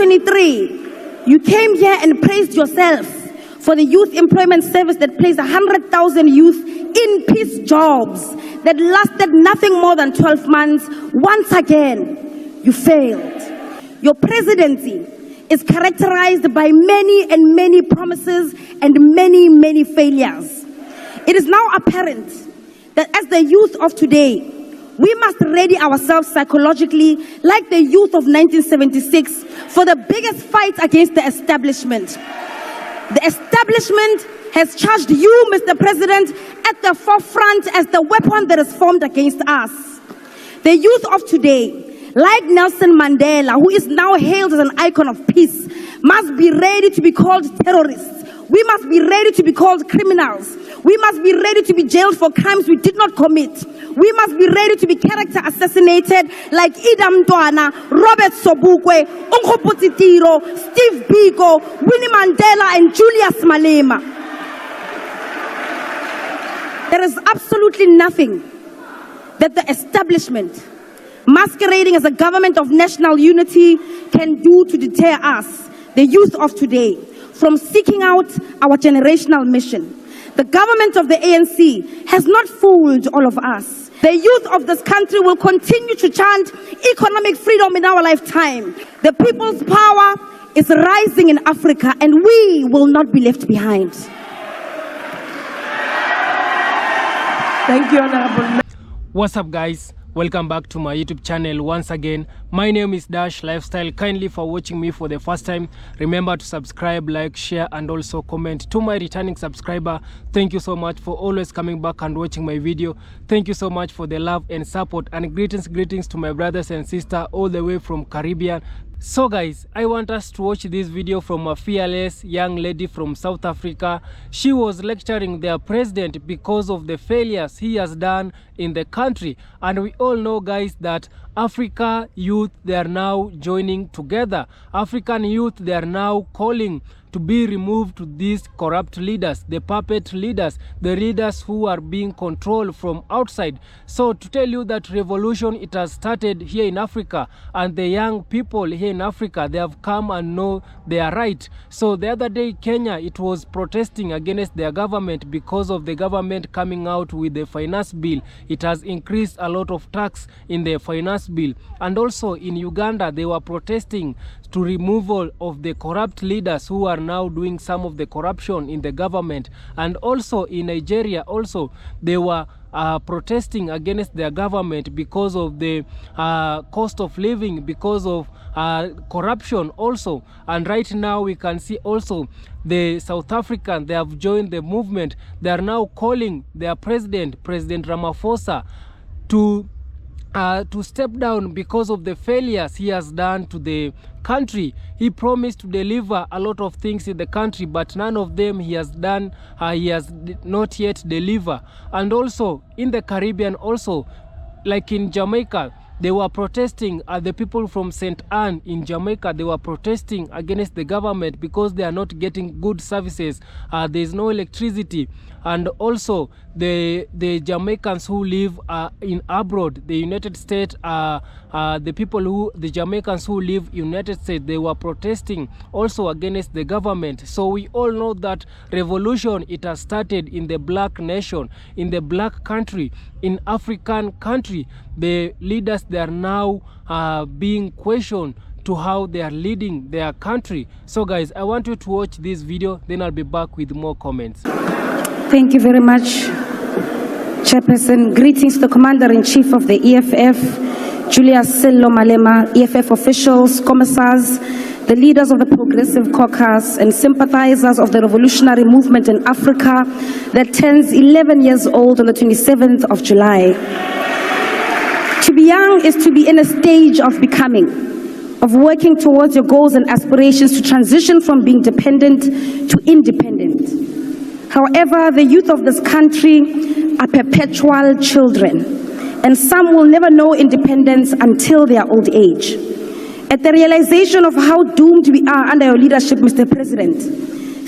2023, you came here and praised yourself for the youth employment service that placed 100,000 youth in peace jobs that lasted nothing more than 12 months. Once again, you failed. Your presidency is characterized by many promises and many failures. It is now apparent that as the youth of today, we must ready ourselves psychologically like the youth of 1976 for the biggest fight against the establishment. The establishment has charged you, Mr. President, at the forefront as the weapon that is formed against us. The youth of today, like Nelson Mandela, who is now hailed as an icon of peace, must be ready to be called terrorists. We must be ready to be called criminals. We must be ready to be jailed for crimes we did not commit. We must be ready to be character assassinated like Idam Dwana, Robert Sobukwe, Unkhoputsi Tiro, Steve Biko, Winnie Mandela, and Julius Malema. There is absolutely nothing that the establishment, masquerading as a government of national unity, can do to deter us, the youth of today, from seeking out our generational mission. The government of the ANC has not fooled all of us. The youth of this country will continue to chant economic freedom in our lifetime. The people's power is rising in Africa, and we will not be left behind. Thank you, Honorable. What's up, guys? Welcome back to my YouTube channel once again. My name is Dash Lifestyle. Kindly for watching me for the first time, remember to subscribe, like, share, and also comment. To my returning subscriber, thank you so much for always coming back and watching my video. Thank you so much for the love and support, and greetings to my brothers and sisters all the way from Caribbean. So guys, I want us to watch this video from a fearless young lady from South Africa. She was lecturing their president because of the failures he has done in the country. And we all know, guys, that Africa youth, they are now joining together. African youth, they are now calling to be removed to these corrupt leaders, the puppet leaders, the leaders who are being controlled from outside. So to tell you that revolution, it has started here in Africa, and the young people here in Africa, they have come and know they are right. So the other day, Kenya, it was protesting against their government because of the government coming out with the finance bill. It has increased a lot of tax in the finance bill. And also in Uganda, they were protesting to removal of the corrupt leaders who are now doing some of the corruption in the government. And also in Nigeria, also they were protesting against their government because of the cost of living, because of corruption also. And right now we can see also the South African, they have joined the movement. They are now calling their president, President Ramaphosa, to step down because of the failures he has done to the country. He promised to deliver a lot of things in the country, but none of them he has done. He has not yet delivered. And also in the Caribbean, also like in Jamaica, they were protesting. The people from St. Anne in Jamaica, they were protesting against the government because they are not getting good services. There is no electricity. And also the Jamaicans who live in abroad, the United States, the Jamaicans who live in United States, they were protesting also against the government. So we all know that revolution, it has started in the black nation, in the black country, in African country. The leaders, they are now being questioned to how they are leading their country. So guys, I want you to watch this video, then I'll be back with more comments. Thank you very much, Chairperson. Greetings to the Commander-in-Chief of the EFF, Julius Sello Malema, EFF officials, commissars, the leaders of the Progressive Caucus, and sympathizers of the revolutionary movement in Africa that turns 11 years old on the 27th of July. To be young is to be in a stage of becoming, of working towards your goals and aspirations to transition from being dependent to independent. However, the youth of this country are perpetual children, and some will never know independence until their old age. At the realization of how doomed we are under your leadership, Mr. President,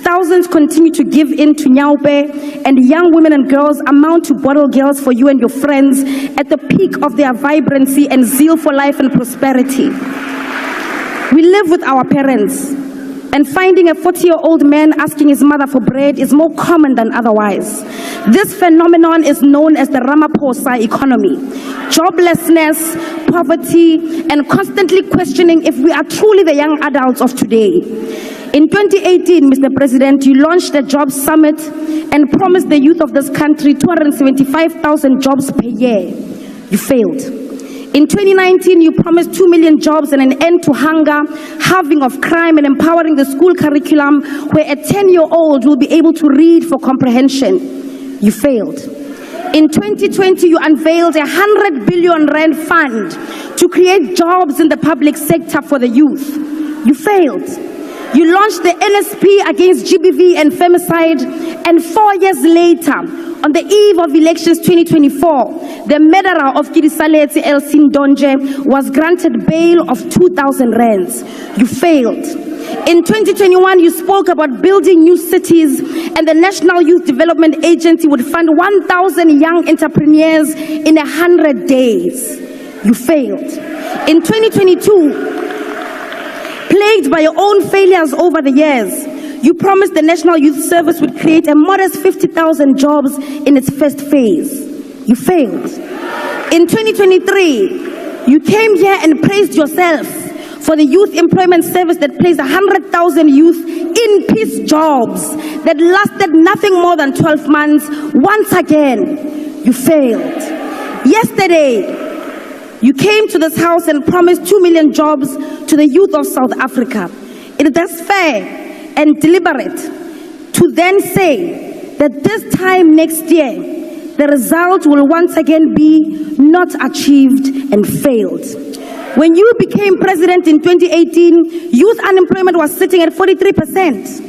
thousands continue to give in to Nyaupe, and young women and girls amount to bottle girls for you and your friends at the peak of their vibrancy and zeal for life and prosperity. We live with our parents, and finding a 40-year-old man asking his mother for bread is more common than otherwise. This phenomenon is known as the Ramaphosa economy. Joblessness, poverty, and constantly questioning if we are truly the young adults of today. In 2018, Mr. President, you launched a jobs summit and promised the youth of this country 275,000 jobs per year. You failed. In 2019, you promised 2 million jobs and an end to hunger, halving of crime, and empowering the school curriculum where a 10-year-old will be able to read for comprehension. You failed. In 2020, you unveiled a 100 billion rand fund to create jobs in the public sector for the youth. You failed. You launched the NSP against GBV and femicide, and 4 years later, on the eve of elections 2024, the murderer of Kidisaleti Elsin Donje was granted bail of 2,000 rands. You failed. In 2021, you spoke about building new cities, and the National Youth Development Agency would fund 1,000 young entrepreneurs in 100 days. You failed. In 2022, plagued by your own failures over the years, you promised the National Youth Service would create a modest 50,000 jobs in its first phase. You failed. In 2023, you came here and praised yourself for the Youth Employment Service that placed 100,000 youth in peace jobs that lasted nothing more than 12 months. Once again, you failed. Yesterday, you came to this house and promised 2 million jobs to the youth of South Africa. It is thus fair and deliberate to then say that this time next year, the result will once again be not achieved and failed. When you became president in 2018, youth unemployment was sitting at 43%.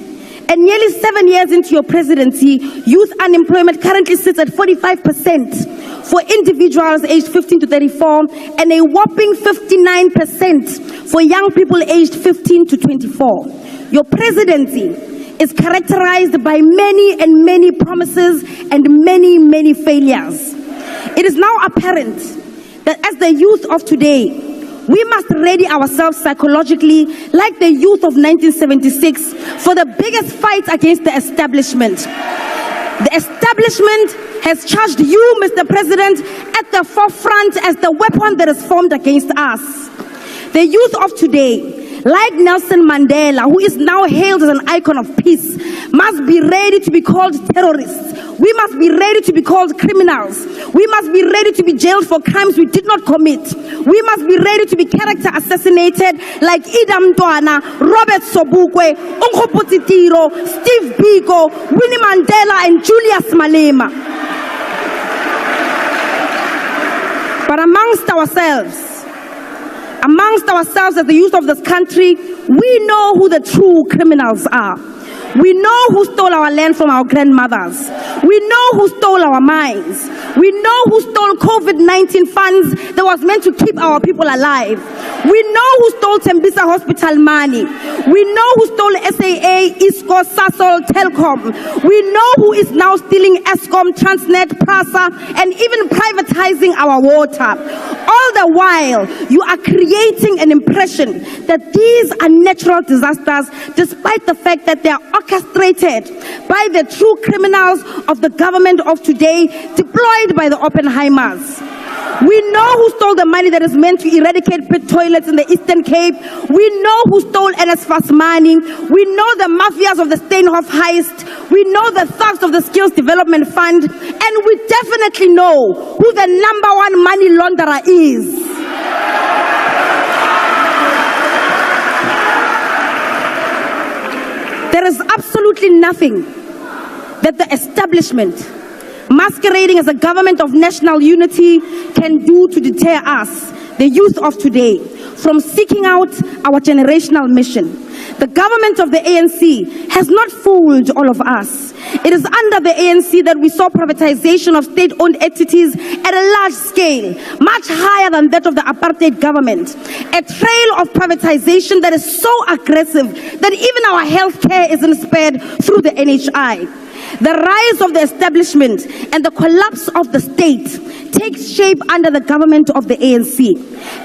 And nearly 7 years into your presidency, youth unemployment currently sits at 45% for individuals aged 15 to 34 and a whopping 59% for young people aged 15 to 24. Your presidency is characterized by many promises and many failures. It is now apparent that as the youth of today, we must ready ourselves psychologically like the youth of 1976 for the biggest fight against the establishment. The establishment has charged you, Mr. President, at the forefront as the weapon that is formed against us. The youth of today, like Nelson Mandela, who is now hailed as an icon of peace, must be ready to be called terrorists. We must be ready to be called criminals. We must be ready to be jailed for crimes we did not commit. We must be ready to be character assassinated like Idam Mtwana, Robert Sobukwe, Unkhoputsi Tiro, Steve Biko, Winnie Mandela, and Julius Malema. But amongst ourselves as the youth of this country, we know who the true criminals are. We know who stole our land from our grandmothers. We know who stole our mines. We know who stole COVID-19 funds that was meant to keep our people alive. We know who stole Tembisa Hospital money. We know who stole SAA, ISCO, Sasol, Telkom. We know who is now stealing Eskom, Transnet, Prasa, and even privatizing our water. All the while, you are creating an impression that these are natural disasters, despite the fact that they are orchestrated by the true criminals of the government of today, deployed by the Oppenheimers. We know who stole the money that is meant to eradicate pit toilets in the Eastern Cape. We know who stole NSFAS money. We know the mafias of the Steinhoff heist. We know the thugs of the Skills Development Fund. And we definitely know who the #1 money launderer is. There is absolutely nothing that the establishment, masquerading as a government of national unity, can do to deter us, the youth of today, from seeking out our generational mission. The government of the ANC has not fooled all of us. It is under the ANC that we saw privatization of state-owned entities at a large scale, much higher than that of the apartheid government. A trail of privatization that is so aggressive that even our healthcare isn't spared through the NHI. The rise of the establishment and the collapse of the state takes shape under the government of the ANC.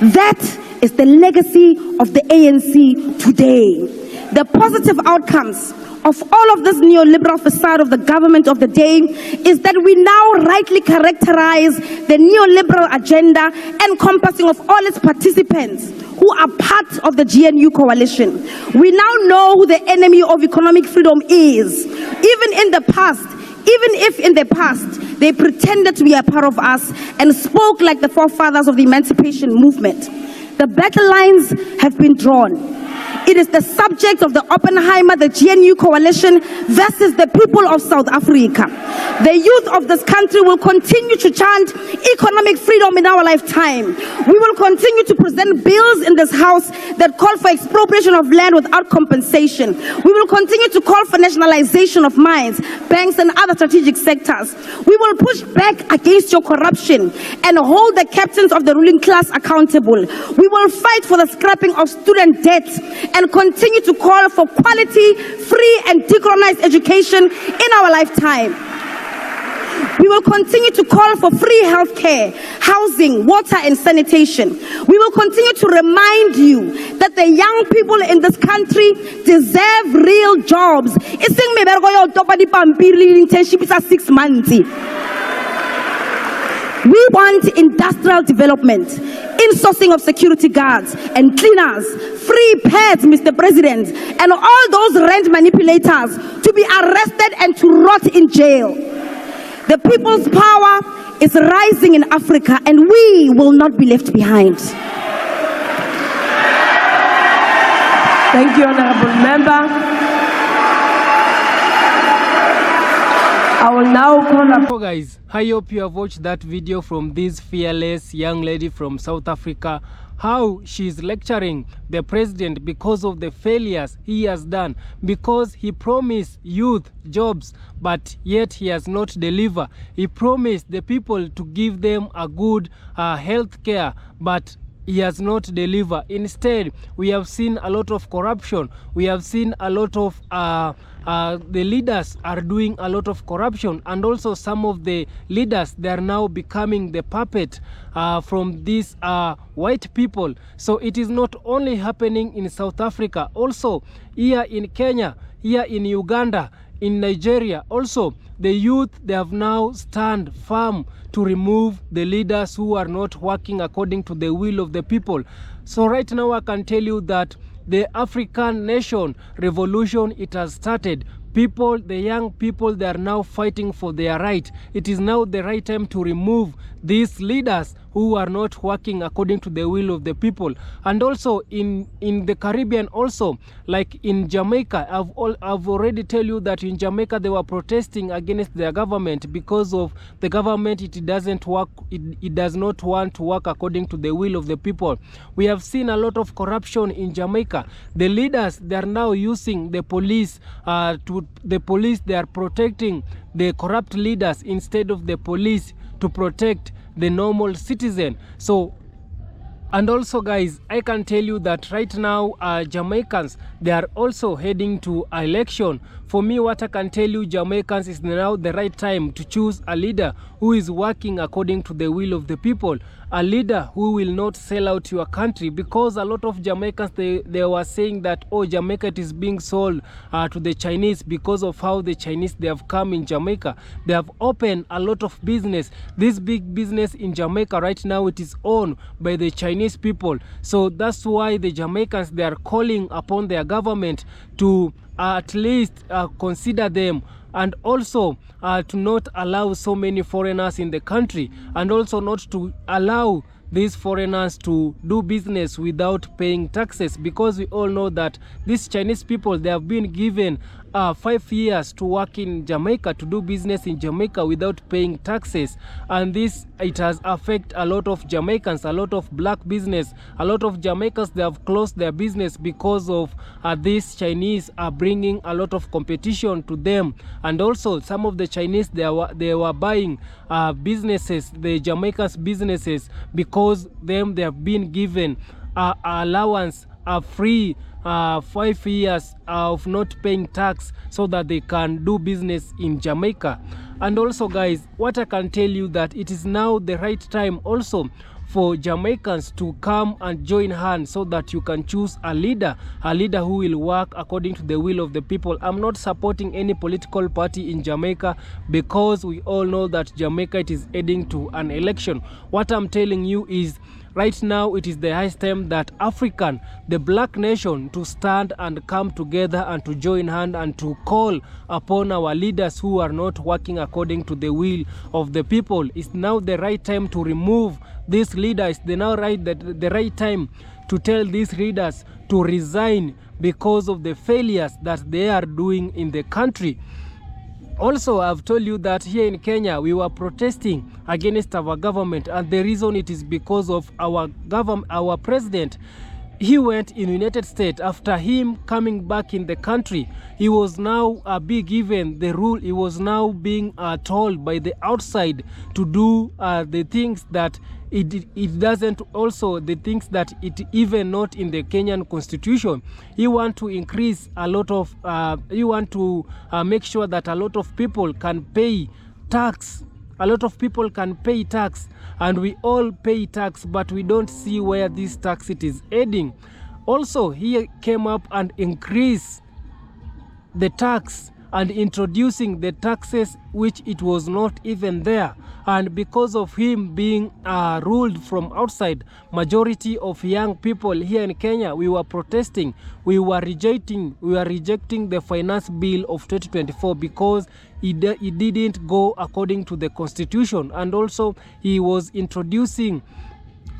That is the legacy of the ANC today. The positive outcomes of all of this neoliberal facade of the government of the day is that we now rightly characterize the neoliberal agenda encompassing of all its participants who are part of the GNU coalition. We now know who the enemy of economic freedom is. Even if in the past they pretended to be a part of us and spoke like the forefathers of the emancipation movement. The battle lines have been drawn. It is the subject of the Oppenheimer, the GNU coalition versus the people of South Africa. The youth of this country will continue to chant economic freedom in our lifetime. We will continue to present bills in this house that call for expropriation of land without compensation. We will continue to call for nationalization of mines, banks and other strategic sectors. We will push back against your corruption and hold the captains of the ruling class accountable. We will fight for the scrapping of student debt and continue to call for quality, free and decolonized education in our lifetime. We will continue to call for free healthcare, housing, water and sanitation. We will continue to remind you that the young people in this country deserve real jobs. Iseng mebereko ya utopa di pampiri internship is 6 months. We want industrial development, insourcing of security guards and cleaners, free pads, Mr. President, and all those rent manipulators to be arrested and to rot in jail. The people's power is rising in Africa and we will not be left behind. Thank you, Honorable Member. I will now call up. So guys, I hope you have watched that video from this fearless young lady from South Africa, how she's lecturing the president because of the failures he has done, because he promised youth jobs but yet he has not delivered. He promised the people to give them a good health care, but he has not delivered. Instead, we have seen a lot of corruption. We have seen a lot of the leaders are doing a lot of corruption, and also some of the leaders, they are now becoming the puppet from these white people. So it is not only happening in South Africa, also here in Kenya, here in Uganda, in Nigeria. Also the youth, they have now stand firm to remove the leaders who are not working according to the will of the people. So right now I can tell you that the African nation revolution, it has started. People, the young people, they are now fighting for their right. It is now the right time to remove these leaders who are not working according to the will of the people. And also in the Caribbean, also like in Jamaica, I've already tell you that in Jamaica they were protesting against their government because of the government. It doesn't work. It does not want to work according to the will of the people. We have seen a lot of corruption in Jamaica. The leaders, they are now using the police they are protecting the corrupt leaders instead of the police to protect the normal citizen. So, and also guys, I can tell you that right now Jamaicans, they are also heading to election. For me, what I can tell you, Jamaicans, is now the right time to choose a leader who is working according to the will of the people, a leader who will not sell out your country, because a lot of Jamaicans, they were saying that, oh, Jamaica is being sold to the Chinese because of how the Chinese, they have come in Jamaica. They have opened a lot of business. This big business in Jamaica right now, it is owned by the Chinese people. So that's why the Jamaicans, they are calling upon their government to at least consider them, and also to not allow so many foreigners in the country, and also not to allow these foreigners to do business without paying taxes, because we all know that these Chinese people, they have been given 5 years to work in Jamaica, to do business in Jamaica without paying taxes. And this, it has affected a lot of Jamaicans, a lot of black business. A lot of Jamaicans, they have closed their business because of these Chinese are bringing a lot of competition to them. And also some of the Chinese, they were buying businesses, the Jamaicans businesses, because they have been given allowance, free 5 years of not paying tax, so that they can do business in Jamaica. And also guys, what I can tell you, that it is now the right time also for Jamaicans to come and join hands so that you can choose a leader who will work according to the will of the people. I'm not supporting any political party in Jamaica because we all know that Jamaica it is heading to an election. What I'm telling you is right now it is the highest time that African, the black nation, to stand and come together and to join hand and to call upon our leaders who are not working according to the will of the people. It's now the right time to remove these leaders. The right time to tell these leaders to resign because of the failures that they are doing in the country. Also, I've told you that here in Kenya, we were protesting against our government, and the reason it is because of our president. He went in United States. After him coming back in the country, he was now being given the rule. He was now being told by the outside to do the things that it doesn't, also the things that it even not in the Kenyan constitution. He want to increase a lot of he want to make sure that a lot of people can pay tax. A lot of people can pay tax, and we all pay tax, but we don't see where this tax it is heading. Also, he came up and increased the tax and introducing the taxes which it was not even there. And because of him being ruled from outside, majority of young people here in Kenya, we were protesting. We were rejecting the finance bill of 2024 because it didn't go according to the constitution. And also he was introducing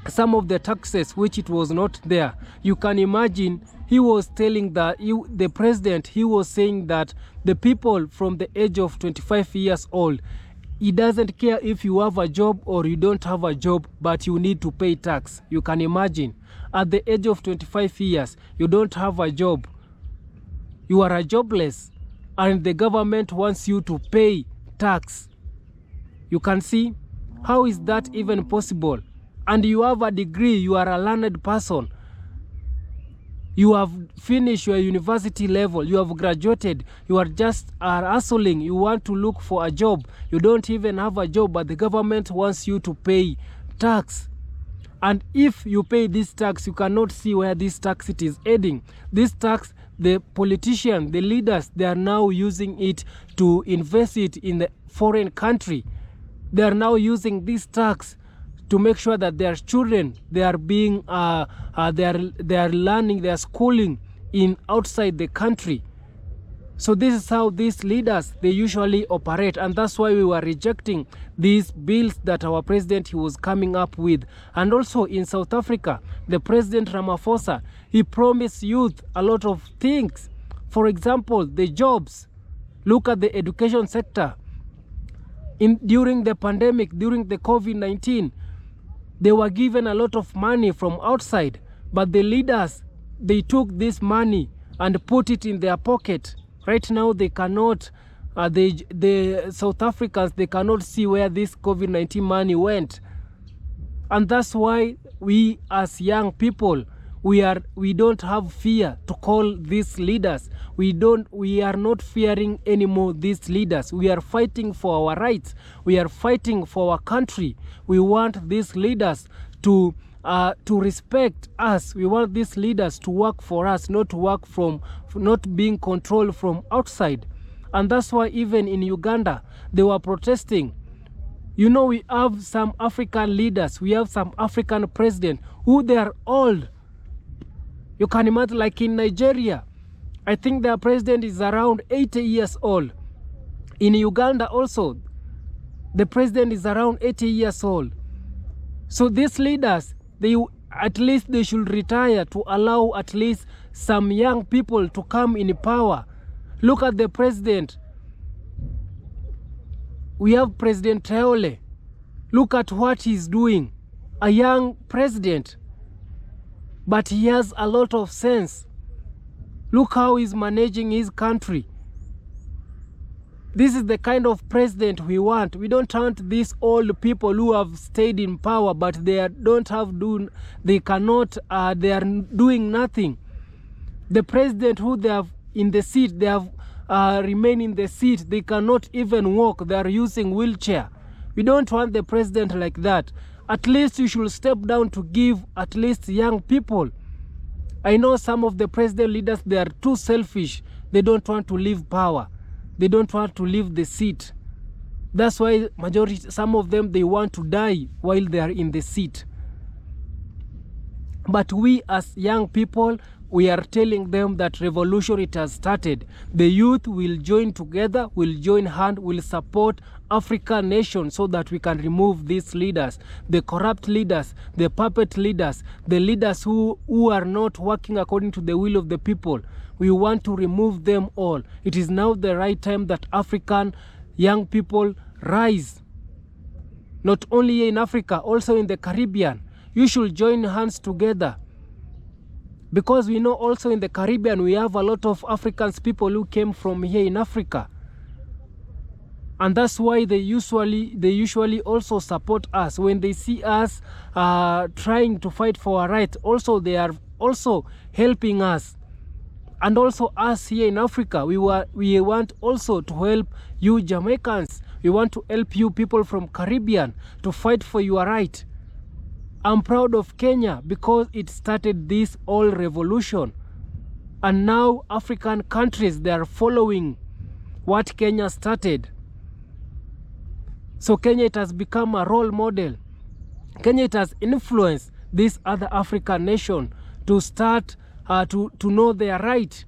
some of the taxes which it was not there. You can imagine he was telling that the president, he was saying that the people from the age of 25 years old, he doesn't care if you have a job or you don't have a job, but you need to pay tax. You can imagine at the age of 25 years, you don't have a job, you are a jobless, and the government wants you to pay tax. You can see, how is that even possible? And you have a degree, you are a learned person. You have finished your university level, you have graduated, you are just hustling, you want to look for a job. You don't even have a job, but the government wants you to pay tax. And if you pay this tax, you cannot see where this tax it is heading. This tax, the politicians, the leaders, they are now using it to invest it in the foreign country. They are now using this tax to make sure that their children, they are being they are learning, they are schooling in outside the country. So this is how these leaders, they usually operate, and that's why we were rejecting these bills that our president he was coming up with. And also in South Africa, the president Ramaphosa, he promised youth a lot of things. For example, the jobs. Look at the education sector. During the pandemic, during the COVID-19, they were given a lot of money from outside, but the leaders, they took this money and put it in their pocket. Right now, they cannot, the South Africans, they cannot see where this COVID-19 money went. And that's why we as young people, we don't have fear to call these leaders. We are not fearing anymore these leaders. We are fighting for our rights. We are fighting for our country. We want these leaders to respect us. We want these leaders to work for us, not to work not being controlled from outside. And that's why even in Uganda, they were protesting. You know, we have some African leaders, we have some African presidents who they are old. You can imagine, like in Nigeria, I think their president is around 80 years old. In Uganda also, the president is around 80 years old. So these leaders, at least they should retire to allow at least some young people to come in power. Look at the president. We have President Traore. Look at what he's doing. A young president, but he has a lot of sense. Look how he's managing his country. This is the kind of president we want. We don't want these old people who have stayed in power, but they are doing nothing. The president who they have in the seat, they have remain in the seat, they cannot even walk, they are using wheelchair. We don't want the president like that. At least you should step down to give at least young people. I know some of the president leaders, they are too selfish. They don't want to leave power. They don't want to leave the seat. That's why majority, some of them, they want to die while they are in the seat. But we as young people, we are telling them that revolution, it has started. The youth will join together, will join hand, will support African nation so that we can remove these leaders, the corrupt leaders, the puppet leaders, the leaders who are not working according to the will of the people. We want to remove them all. It is now the right time that African young people rise. Not only here in Africa, also in the Caribbean. You should join hands together. Because we know also in the Caribbean, we have a lot of Africans, people who came from here in Africa. And that's why they usually also support us. When they see us trying to fight for our rights, also they are also helping us. And also us here in Africa, we want also to help you Jamaicans. We want to help you people from Caribbean to fight for your right. I'm proud of Kenya because it started this whole revolution. And now African countries, they are following what Kenya started. So Kenya, it has become a role model. Kenya, it has influenced this other African nation to start to know their right.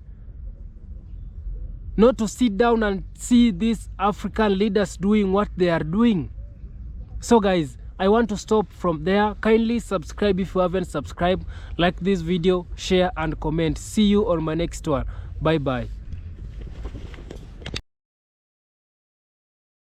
Not to sit down and see these African leaders doing what they are doing. So guys, I want to stop from there. Kindly subscribe if you haven't subscribed. Like this video, share and comment. See you on my next one. Bye bye.